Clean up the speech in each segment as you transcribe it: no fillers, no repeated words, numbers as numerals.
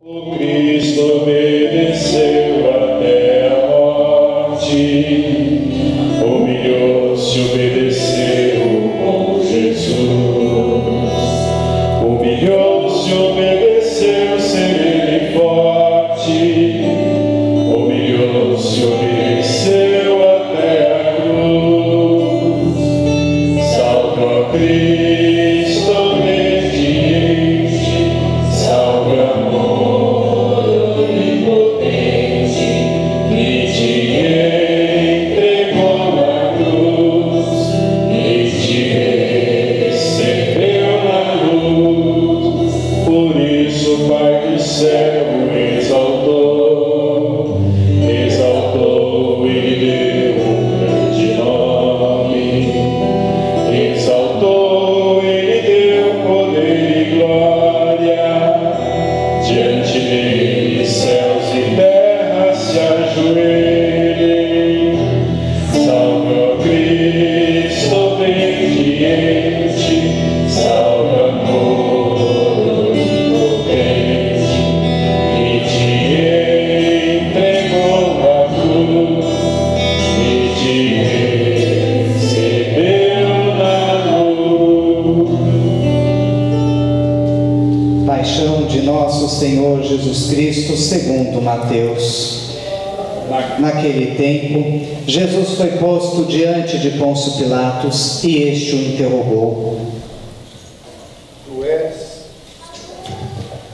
O Cristo obedeceu até a morte, humilhou-se, obedeceu como Jesus. Humilhou-se, obedeceu, sereno e forte. Humilhou-se, obedeceu até a cruz. Salve a Cristo obediente, salve amor onipotente, que te entregou na cruz e te recebeu na luz. Por isso o Pai do céu exaltou e lhe deu um grande nome. Exaltou e lhe deu poder e glória. Diante dele céus e terra se ajoelhem. Salve, ó Cristo obediente, salve amor onipotente, que te entregou na cruz e te recebeu na luz. Paixão de nosso Senhor Jesus Cristo segundo Mateus. Naquele tempo, Jesus foi posto diante de Pôncio Pilatos e este o interrogou.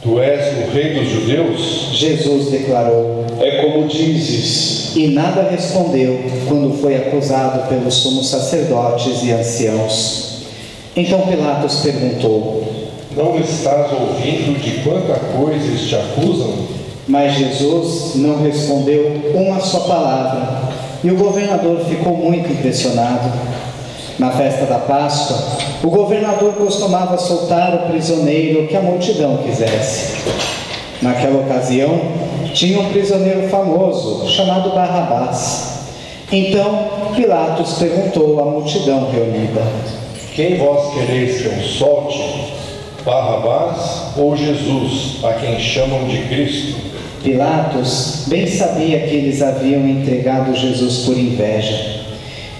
Tu és o rei dos judeus? Jesus declarou, É como dizes. e nada respondeu quando foi acusado pelos sumos sacerdotes e anciãos. Então Pilatos perguntou, Não estás ouvindo de quanta coisa te acusam? mas Jesus não respondeu uma só palavra, e o governador ficou muito impressionado. Na festa da Páscoa, o governador costumava soltar o prisioneiro que a multidão quisesse. Naquela ocasião, tinha um prisioneiro famoso, chamado Barrabás. Então, Pilatos perguntou à multidão reunida, Quem vós quereis que eu solte? Barrabás ou Jesus, a quem chamam de Cristo? Pilatos bem sabia que eles haviam entregado Jesus por inveja.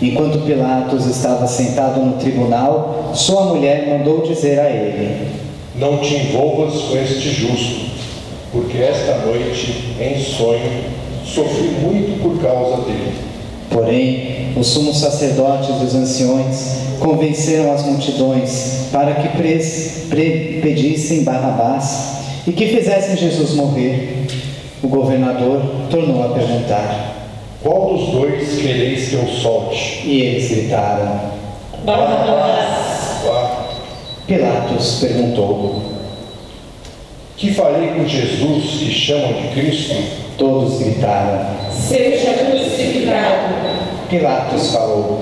Enquanto Pilatos estava sentado no tribunal, sua mulher mandou dizer a ele, Não te envolvas com este justo, porque esta noite, em sonho, sofri muito por causa dele. Porém, os sumos sacerdotes e os anciões convenceram as multidões para que pedissem Barrabás e que fizessem Jesus morrer. O governador tornou a perguntar, Qual dos dois quereis que eu solte? e eles gritaram. Barrabás. Pilatos perguntou. Que farei com Jesus que chamam de Cristo? Todos gritaram. Seja crucificado. Pilatos falou.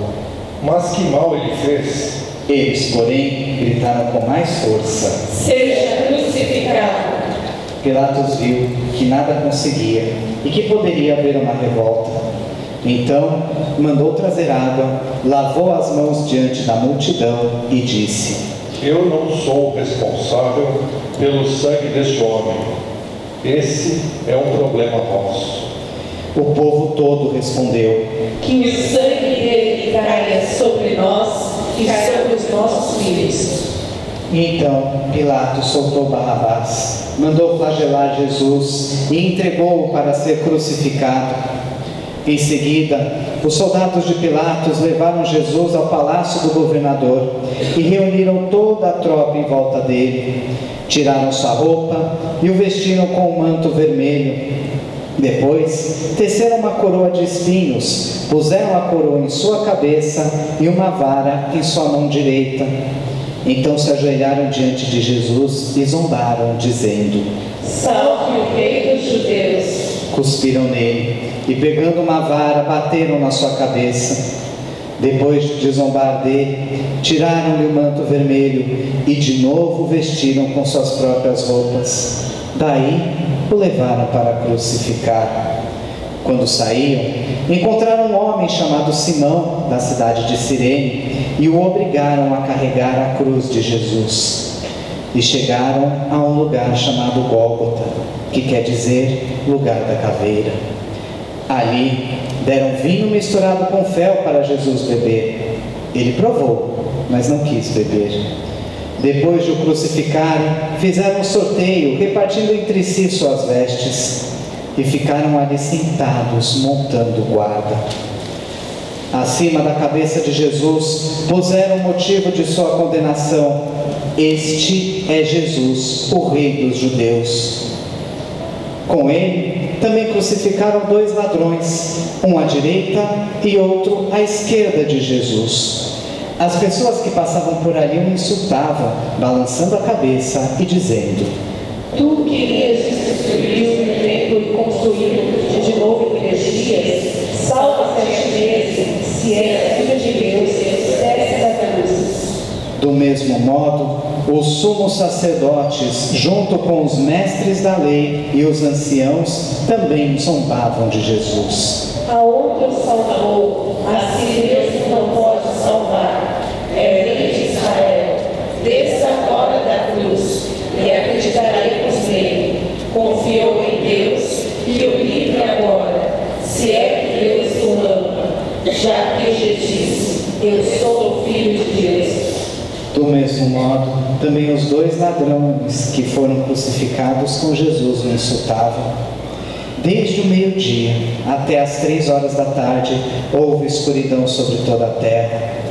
Mas que mal ele fez? Eles, porém, gritaram com mais força. Seja crucificado. Pilatos viu que nada conseguia e que poderia haver uma revolta. Então, mandou trazer água, lavou as mãos diante da multidão e disse, Eu não sou responsável pelo sangue deste homem. Esse é um problema vosso. O povo todo respondeu, Que o sangue dele caia sobre nós e sobre os nossos filhos. E então Pilatos soltou Barrabás, mandou flagelar Jesus e entregou-o para ser crucificado. Em seguida, os soldados de Pilatos levaram Jesus ao palácio do governador e reuniram toda a tropa em volta dele. Tiraram sua roupa e o vestiram com um manto vermelho. Depois, teceram uma coroa de espinhos, puseram a coroa em sua cabeça e uma vara em sua mão direita. Então se ajoelharam diante de Jesus e zombaram, dizendo, Salve o rei dos judeus. Cuspiram nele e, pegando uma vara, bateram na sua cabeça. Depois de zombar dele, tiraram-lhe o manto vermelho e de novo o vestiram com suas próprias roupas. Daí o levaram para crucificar. Quando saíam, encontraram um homem chamado Simão, da cidade de Cirene, e o obrigaram a carregar a cruz de Jesus. e chegaram a um lugar chamado Gólgota, que quer dizer lugar da caveira. Ali deram vinho misturado com fel para Jesus beber. Ele provou, mas não quis beber. Depois de o crucificarem, fizeram um sorteio, repartindo entre si suas vestes, e ficaram ali sentados, montando guarda. Acima da cabeça de Jesus puseram o motivo de sua condenação: este é Jesus, o Rei dos Judeus. Com ele também crucificaram 2 ladrões, um à direita e outro à esquerda de Jesus. As pessoas que passavam por ali o insultavam, balançando a cabeça e dizendo: Tu querias destruir o templo e construí-lo de novo em 3 dias? Salva 7 vezes, se és filho de Deus, desce da cruz. Do mesmo modo, os sumos sacerdotes, junto com os mestres da lei e os anciãos, também zombavam de Jesus. A outro salvou, a si Deus não pode salvar. É Rei de Israel. Desça agora da cruz e acreditaremos nele. Confiou em Deus e o livre agora, se é que Deus o ama, já que ele disse: eu sou o Filho de Deus. Do mesmo modo, também os 2 ladrões que foram crucificados com Jesus o insultavam. Desde o meio-dia até as 3 horas da tarde, houve escuridão sobre toda a terra.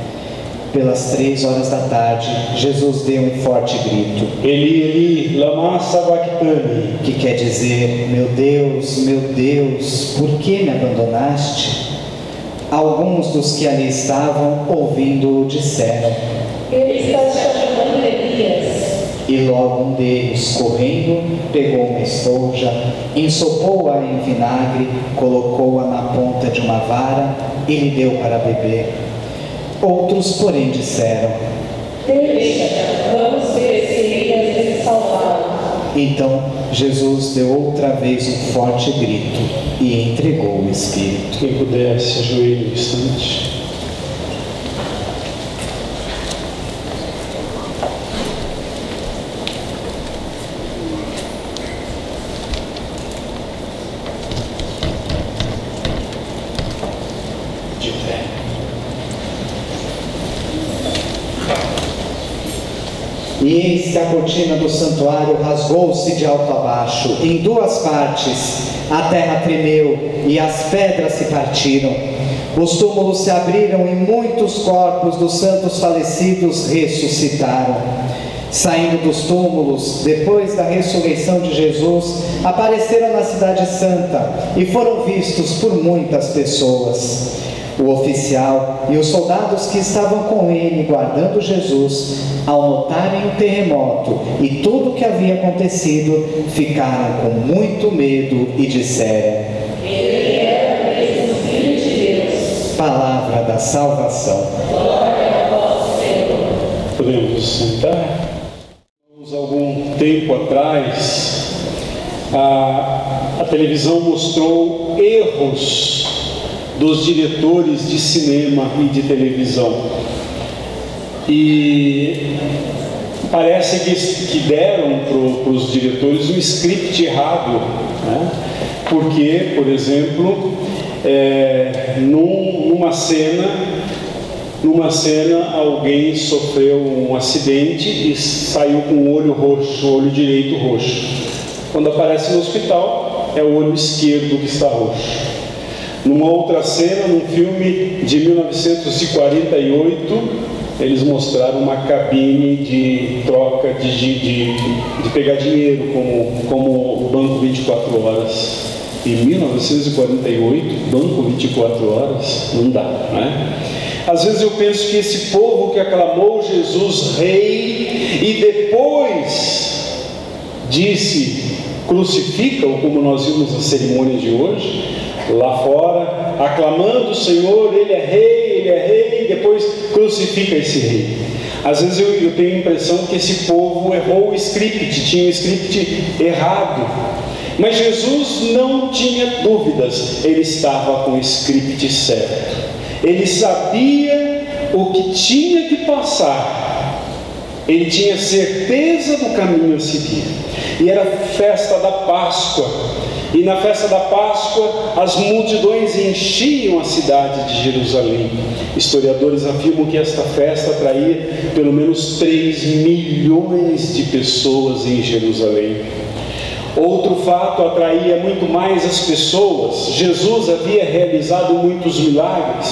Pelas 3 horas da tarde, Jesus deu um forte grito: Eli, Eli, lama sabachthani, que quer dizer: meu Deus, por que me abandonaste? Alguns dos que ali estavam, ouvindo-o, disseram: Ele está chamando Elias. E logo um deles, correndo, pegou uma esponja, ensopou-a em vinagre, colocou-a na ponta de uma vara e lhe deu para beber. Outros, porém, disseram: Deixa, vamos ver se Elias ele salvá-lo. Então Jesus deu outra vez um forte grito e entregou o Espírito. quem puder se ajoelhe um instante. De pé. E eis que a cortina do santuário rasgou-se de alto a baixo, em 2 partes, a terra tremeu e as pedras se partiram. Os túmulos se abriram e muitos corpos dos santos falecidos ressuscitaram. Saindo dos túmulos, depois da ressurreição de Jesus, apareceram na cidade santa e foram vistos por muitas pessoas. O oficial e os soldados que estavam com ele guardando Jesus, ao notarem o terremoto e tudo o que havia acontecido, ficaram com muito medo e disseram: Ele era mesmo Filho de Deus. Palavra da salvação. Glória a vós, Senhor. Podemos nos sentar? Algum tempo atrás, a televisão mostrou erros dos diretores de cinema e de televisão, e parece que deram para os diretores um script errado, né? Porque, por exemplo, numa cena alguém sofreu um acidente e saiu com o olho roxo, o olho direito roxo. Quando aparece no hospital, é o olho esquerdo que está roxo. Numa outra cena, num filme de 1948, eles mostraram uma cabine de troca de pegar dinheiro, como o Banco 24 Horas. Em 1948, Banco 24 Horas, não dá, né? Às vezes eu penso que esse povo que aclamou Jesus Rei e depois disse: crucifica-o, como nós vimos nas cerimônias de hoje, lá fora, aclamando o Senhor, Ele é Rei, e depois crucifica esse Rei. Às vezes eu tenho a impressão que esse povo errou o script, tinha o script errado. Mas Jesus não tinha dúvidas, Ele estava com o script certo. Ele sabia o que tinha que passar Ele tinha certeza do caminho a seguir. E era festa da Páscoa. E na festa da Páscoa, as multidões enchiam a cidade de Jerusalém. Historiadores afirmam que esta festa atraía pelo menos 3 milhões de pessoas em Jerusalém. Outro fato atraía muito mais as pessoas. Jesus havia realizado muitos milagres.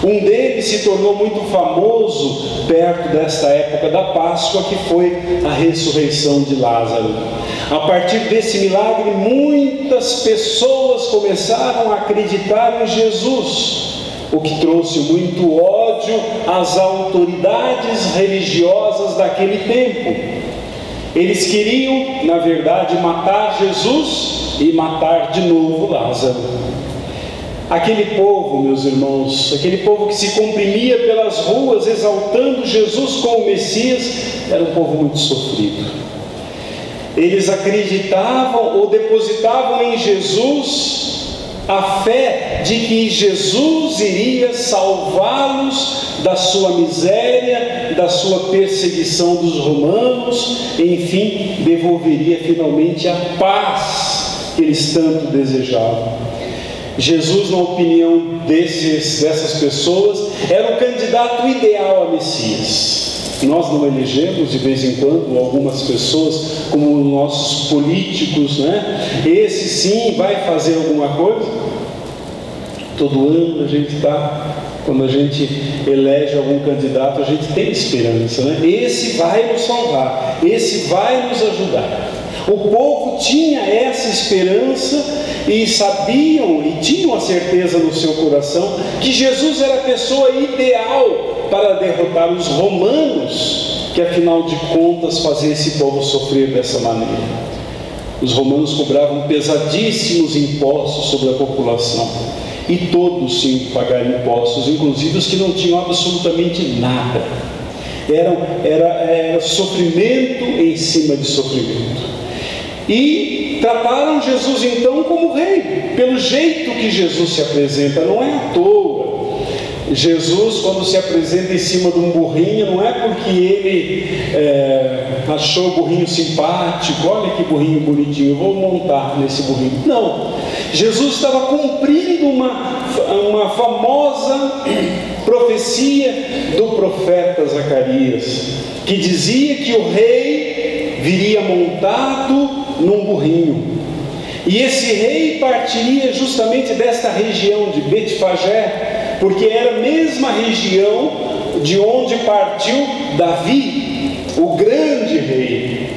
Um deles se tornou muito famoso perto desta época da Páscoa, que foi a ressurreição de Lázaro. A partir desse milagre, muitas pessoas começaram a acreditar em Jesus, o que trouxe muito ódio às autoridades religiosas daquele tempo. Eles queriam, na verdade, matar Jesus e matar de novo Lázaro. Aquele povo, meus irmãos, aquele povo que se comprimia pelas ruas exaltando Jesus como Messias, era um povo muito sofrido. Eles acreditavam ou depositavam em Jesus a fé de que Jesus iria salvá-los da sua miséria, da sua perseguição dos romanos, enfim, devolveria finalmente a paz que eles tanto desejavam. Jesus, na opinião dessas pessoas, era o candidato ideal a Messias. Nós não elegemos de vez em quando algumas pessoas como nossos políticos, né? Esse sim vai fazer alguma coisa. Todo ano a gente quando a gente elege algum candidato, a gente tem esperança, né? Esse vai nos salvar, esse vai nos ajudar. O povo tinha essa esperança e sabiam e tinham a certeza no seu coração que Jesus era a pessoa ideal para derrotar os romanos, que afinal de contas faziam esse povo sofrer dessa maneira. Os romanos cobravam pesadíssimos impostos sobre a população, e todos tinham que pagar impostos, inclusive os que não tinham absolutamente nada. Era sofrimento em cima de sofrimento. E trataram Jesus então como rei, pelo jeito que Jesus se apresenta. Não é à toa. Jesus, quando se apresenta em cima de um burrinho, não é porque ele achou o burrinho simpático, olha que burrinho bonitinho, eu vou montar nesse burrinho. Não, Jesus estava cumprindo uma famosa profecia do profeta Zacarias, que dizia que o rei viria montado num burrinho. E esse rei partiria justamente desta região de Betfagé, porque era a mesma região de onde partiu Davi, o grande rei.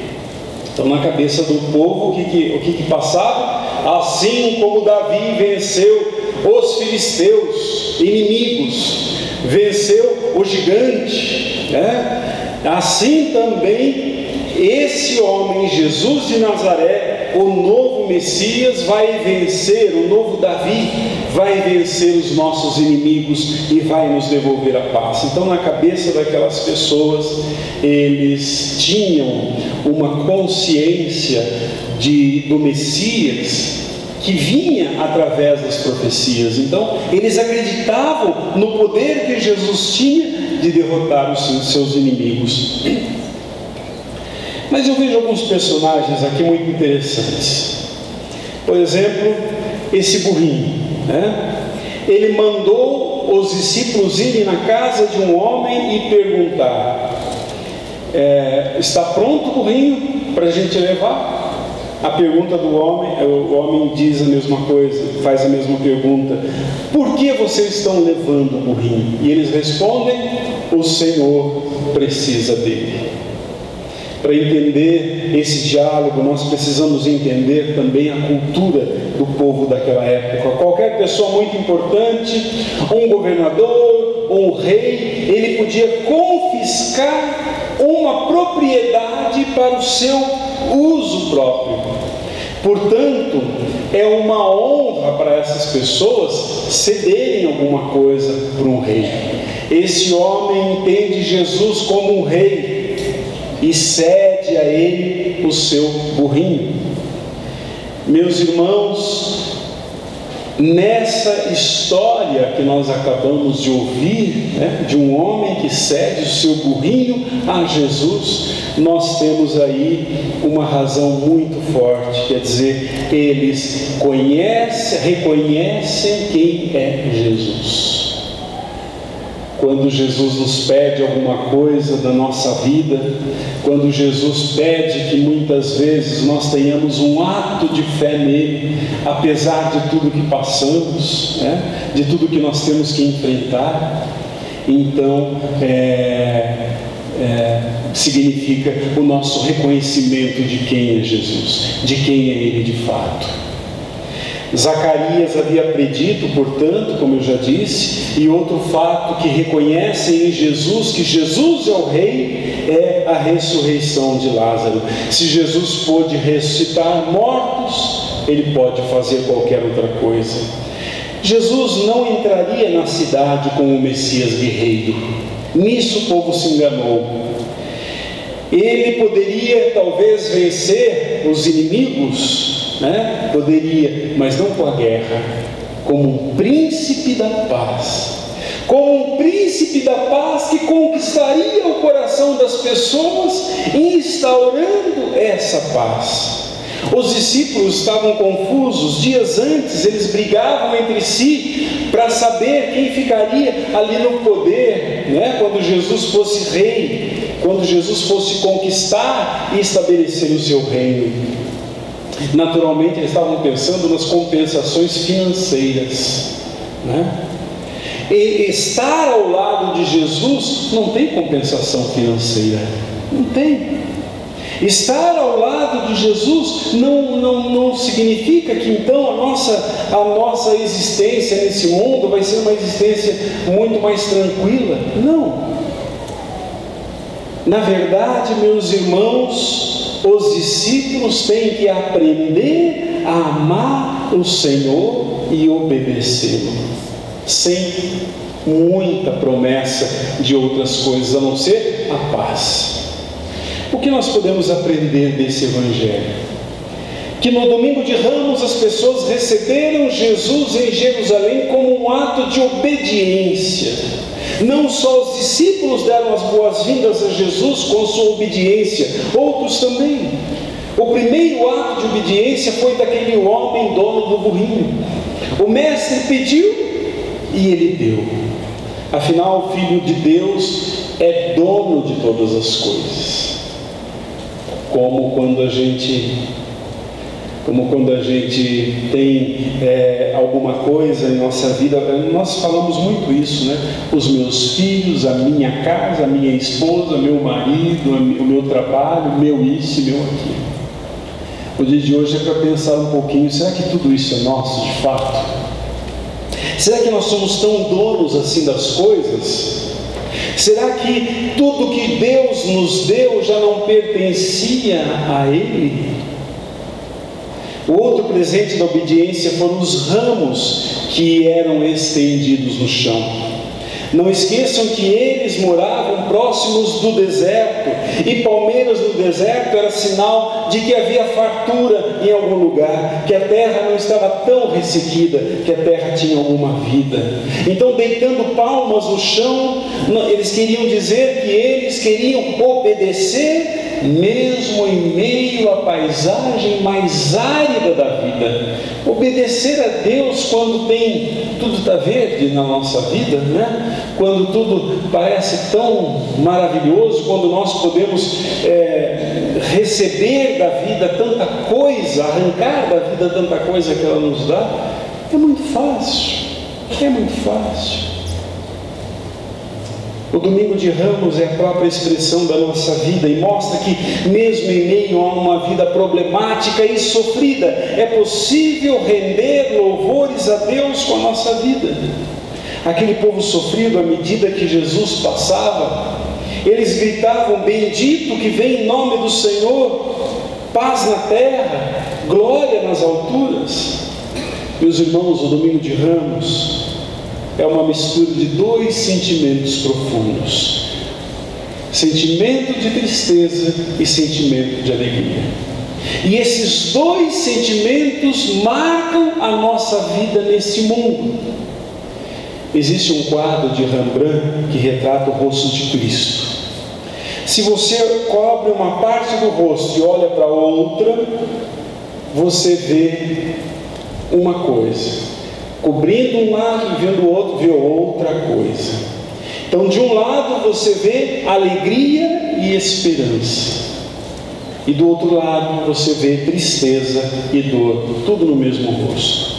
Então, na cabeça do povo, o que passava? Assim como Davi venceu os filisteus, inimigos, venceu o gigante, né? Assim também esse homem, Jesus de Nazaré, o novo Messias, vai vencer, o novo Davi vai vencer os nossos inimigos e vai nos devolver a paz. Então, na cabeça daquelas pessoas, eles tinham uma consciência do Messias que vinha através das profecias. Então, eles acreditavam no poder que Jesus tinha de derrotar os seus inimigos. Mas eu vejo alguns personagens aqui muito interessantes. Por exemplo, esse burrinho, né? Ele mandou os discípulos irem na casa de um homem e perguntar: está pronto o burrinho para a gente levar? A pergunta do homem, o homem diz a mesma coisa, faz a mesma pergunta: por que vocês estão levando o burrinho? E eles respondem: o Senhor precisa dele. Para entender esse diálogo, nós precisamos entender também a cultura do povo daquela época. Qualquer pessoa muito importante, um governador, um rei, ele podia confiscar uma propriedade para o seu uso próprio. Portanto, é uma honra para essas pessoas cederem alguma coisa para um rei. Esse homem entende Jesus como um rei e cede a ele o seu burrinho. Meus irmãos, Nessa história que nós acabamos de ouvir, né, de um homem que cede o seu burrinho a Jesus, nós temos aí uma razão muito forte, quer dizer, eles reconhecem quem é Jesus. Quando Jesus nos pede alguma coisa da nossa vida, quando Jesus pede que muitas vezes nós tenhamos um ato de fé nele, apesar de tudo que passamos, né? De tudo que nós temos que enfrentar, então significa o nosso reconhecimento de quem é Jesus, de quem é ele de fato. Zacarias havia predito, portanto, como eu já disse, e outro fato que reconhecem em Jesus, que Jesus é o Rei, é a ressurreição de Lázaro. Se Jesus pôde ressuscitar mortos, ele pode fazer qualquer outra coisa. Jesus não entraria na cidade como o Messias guerreiro. Nisso o povo se enganou. Ele poderia talvez vencer os inimigos, né? Poderia, mas não com a guerra, como um príncipe da paz, como um príncipe da paz que conquistaria o coração das pessoas, instaurando essa paz. Os discípulos estavam confusos. Dias antes eles brigavam entre si para saber quem ficaria ali no poder, né? Quando Jesus fosse rei, quando Jesus fosse conquistar e estabelecer o seu reino. Naturalmente eles estavam pensando nas compensações financeiras, né? E estar ao lado de Jesus não tem compensação financeira, não tem. Estar ao lado de Jesus não significa que então a nossa existência nesse mundo vai ser uma existência muito mais tranquila. Não. Na verdade, meus irmãos, os discípulos têm que aprender a amar o Senhor e obedecê-lo, sem muita promessa de outras coisas, a não ser a paz. O que nós podemos aprender desse Evangelho? Que no domingo de Ramos as pessoas receberam Jesus em Jerusalém como um ato de obediência. Não só os discípulos deram as boas-vindas a Jesus com sua obediência, outros também. O primeiro ato de obediência foi daquele homem dono do burrinho. O mestre pediu e ele deu. Afinal, o Filho de Deus é dono de todas as coisas. Como quando a gente tem alguma coisa em nossa vida, nós falamos muito isso, né? Os meus filhos, a minha casa, a minha esposa, meu marido, o meu trabalho, meu isso e meu aquilo. O dia de hoje é para pensar um pouquinho, será que tudo isso é nosso de fato? Será que nós somos tão donos assim das coisas? Será que tudo que Deus nos deu já não pertencia a Ele? O outro presente da obediência foram os ramos que eram estendidos no chão. Não esqueçam que eles moravam próximos do deserto, e palmeiras no deserto era sinal de que havia fartura em algum lugar, que a terra não estava tão ressequida, que a terra tinha alguma vida. Então, deitando palmas no chão, eles queriam dizer que eles queriam obedecer, mesmo em meio à paisagem mais árida da vida. Obedecer a Deus quando tudo está verde na nossa vida, né? Quando tudo parece tão maravilhoso, quando nós podemos receber da vida tanta coisa, arrancar da vida tanta coisa que ela nos dá, é muito fácil, é muito fácil. O domingo de Ramos é a própria expressão da nossa vida e mostra que mesmo em meio a uma vida problemática e sofrida, é possível render louvores a Deus com a nossa vida. Aquele povo sofrido, à medida que Jesus passava, eles gritavam: bendito que vem em nome do Senhor, paz na terra, glória nas alturas. Meus irmãos, o domingo de Ramos é uma mistura de dois sentimentos profundos: sentimento de tristeza e sentimento de alegria. E esses dois sentimentos marcam a nossa vida nesse mundo. Existe um quadro de Rembrandt que retrata o rosto de Cristo. Se você cobre uma parte do rosto e olha para outra, você vê uma coisa. Cobrindo um lado e vendo o outro, vê outra coisa. Então, de um lado você vê alegria e esperança, e do outro lado você vê tristeza e dor, tudo no mesmo rosto.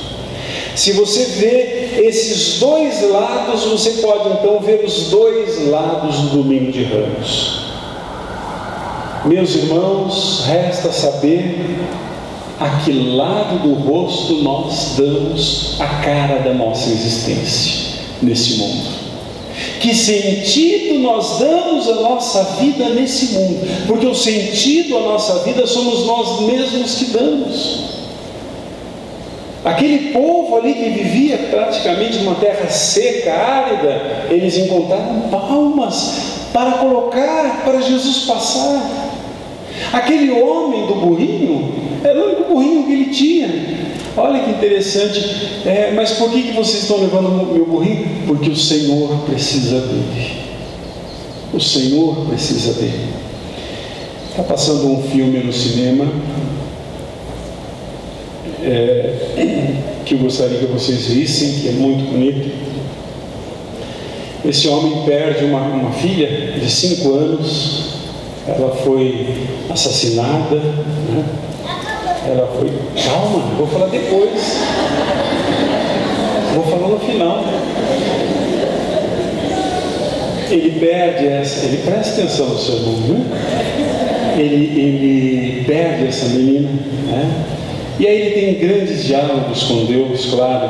Se você vê esses dois lados, você pode então ver os dois lados do Domingo de Ramos. Meus irmãos, resta saber a que lado do rosto nós damos a cara da nossa existência nesse mundo. Que sentido nós damos à nossa vida nesse mundo? Porque o sentido à nossa vida somos nós mesmos que damos. Aquele povo ali que vivia praticamente numa terra seca, árida, eles encontraram palmas para colocar, para Jesus passar. Aquele homem do burrinho, era o único burrinho que ele tinha. Olha que interessante. Mas por que vocês estão levando o meu burrinho? Porque o Senhor precisa dele. O Senhor precisa dele. Está passando um filme no cinema que eu gostaria que vocês vissem, que é muito bonito. Esse homem perde uma filha de 5 anos. Ela foi assassinada, né? Ela foi... Calma, vou falar depois. Vou falar no final. Ele perde essa... Ele presta atenção no seu irmão, né? Ele perde essa menina, né? E aí ele tem grandes diálogos com Deus, claro.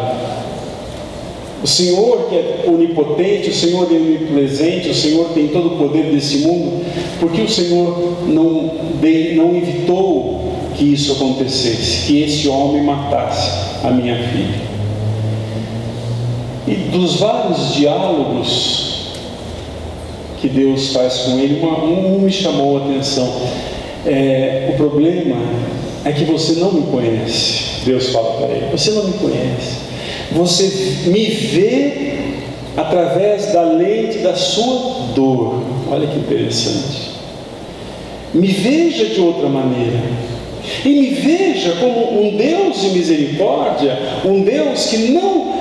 O Senhor que é onipotente, o Senhor é onipresente, o Senhor tem todo o poder desse mundo. Porque o Senhor não evitou que isso acontecesse, que esse homem matasse a minha filha? E dos vários diálogos que Deus faz com ele, um me chamou a atenção. O problema é que você não me conhece. Deus fala para ele: você não me conhece. Você me vê através da lente da sua dor. Olha que interessante. Me veja de outra maneira. E me veja como um Deus de misericórdia, um Deus que não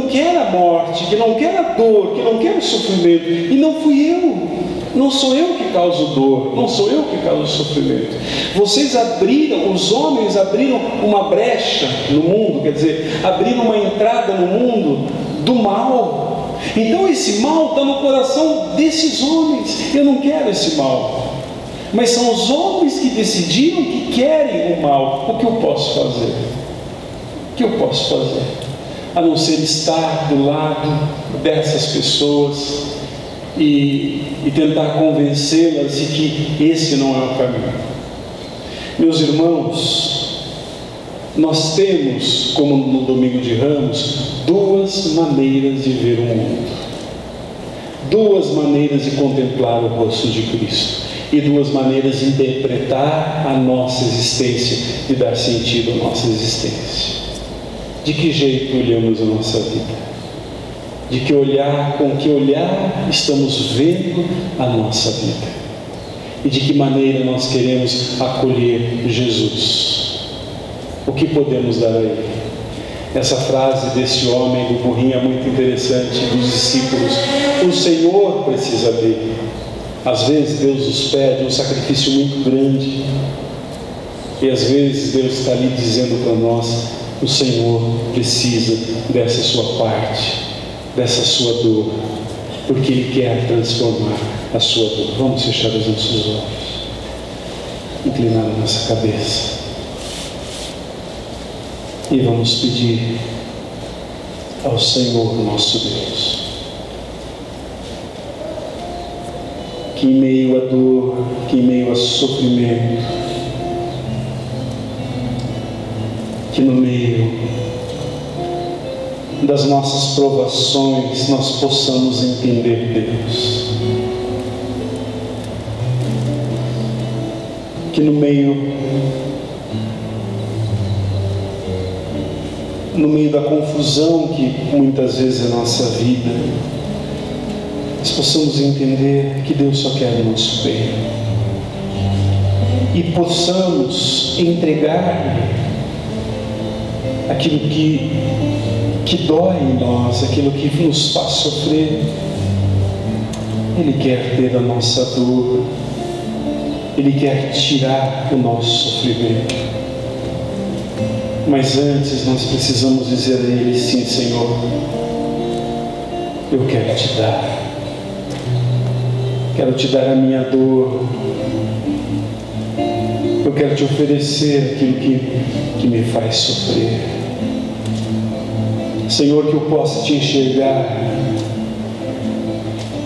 quer a morte, que não quer a dor, que não quer o sofrimento. E não fui eu, não sou eu que causo dor, não sou eu que causo sofrimento. Vocês abriram, os homens abriram uma brecha no mundo, quer dizer, abriram uma entrada no mundo do mal. Então esse mal está no coração desses homens. Eu não quero esse mal, mas são os homens que decidiram que querem o mal. O que eu posso fazer? O que eu posso fazer? A não ser estar do lado dessas pessoas e tentar convencê-las de que esse não é o caminho. Meus irmãos, nós temos, como no Domingo de Ramos, duas maneiras de ver o mundo, duas maneiras de contemplar o rosto de Cristo e duas maneiras de interpretar a nossa existência, de dar sentido à nossa existência. De que jeito olhamos a nossa vida? Com que olhar estamos vendo a nossa vida? E de que maneira nós queremos acolher Jesus? O que podemos dar a Ele? Essa frase desse homem do burrinho é muito interessante, dos discípulos: o Senhor precisa dele. Às vezes Deus nos pede um sacrifício muito grande, e às vezes Deus está ali dizendo para nós: o Senhor precisa dessa sua parte, dessa sua dor, porque Ele quer transformar a sua dor. Vamos fechar os nossos olhos, inclinar a nossa cabeça e vamos pedir ao Senhor nosso Deus que em meio à dor, que em meio ao sofrimento, que no meio das nossas provações nós possamos entender Deus. que no meio da confusão que muitas vezes é a nossa vida, nós possamos entender que Deus só quer o nosso bem e possamos entregar aquilo que dói em nós, aquilo que nos faz sofrer. Ele quer ter a nossa dor, Ele quer tirar o nosso sofrimento. Mas antes nós precisamos dizer a Ele: sim, Senhor, eu quero te dar. Quero te dar a minha dor. Eu quero te oferecer aquilo que me faz sofrer. Senhor, que eu possa te enxergar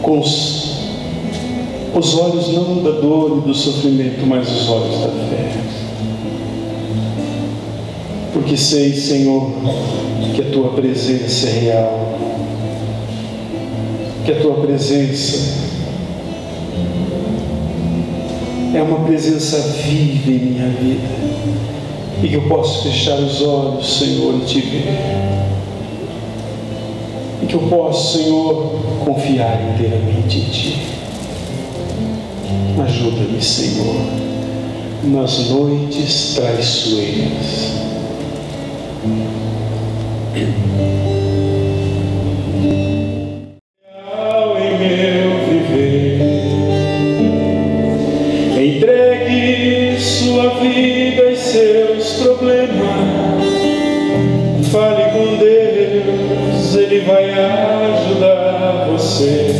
com os olhos não da dor e do sofrimento, mas os olhos da fé. Porque sei, Senhor, que a Tua presença é real, que a Tua presença é uma presença viva em minha vida, e que eu posso fechar os olhos, Senhor, e Te ver, e que eu posso, Senhor, confiar inteiramente em Ti. Ajuda-me, Senhor, nas noites traiçoeiras. Em meu viver, entregue sua vida e seus problemas. Fale com Deus, Ele vai ajudar você.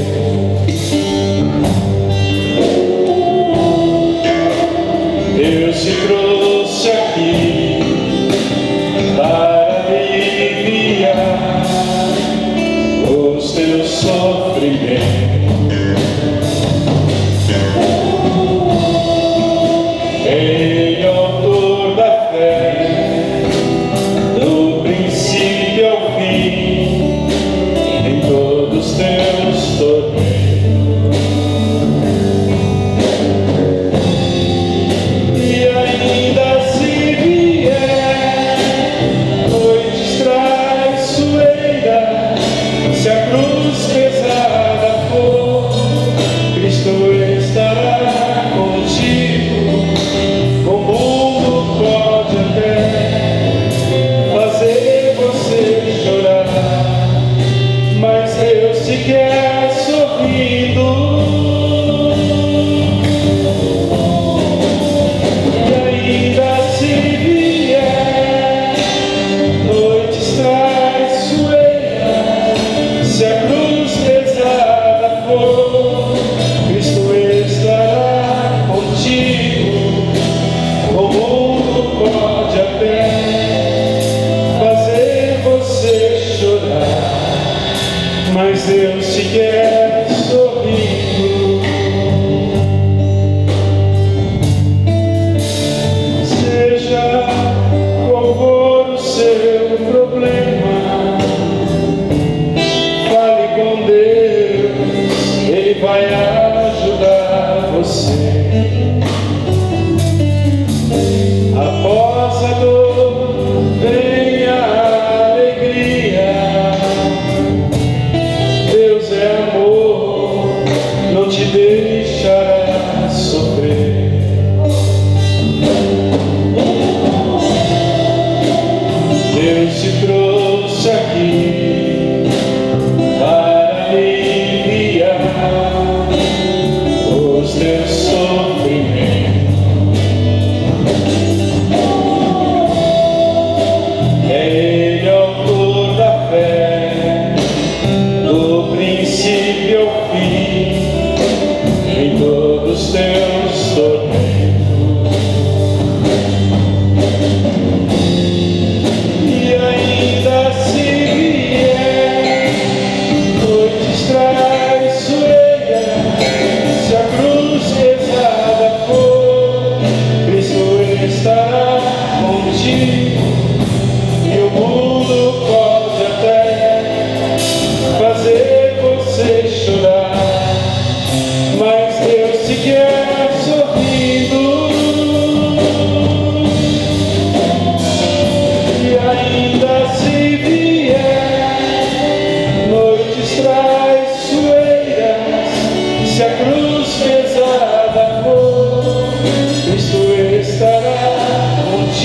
Deus te trouxe aqui para aliviar os teus sofrimentos. Ele é o autor da fé, do princípio ao fim, em todos teus tormentos. E ainda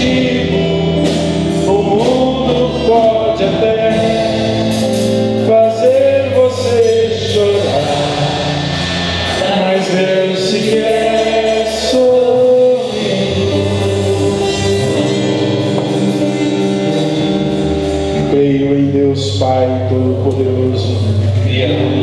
contigo, o mundo pode até fazer você chorar, mas Deus se quer sorrir. Creio em Deus Pai Todo-Poderoso, Criador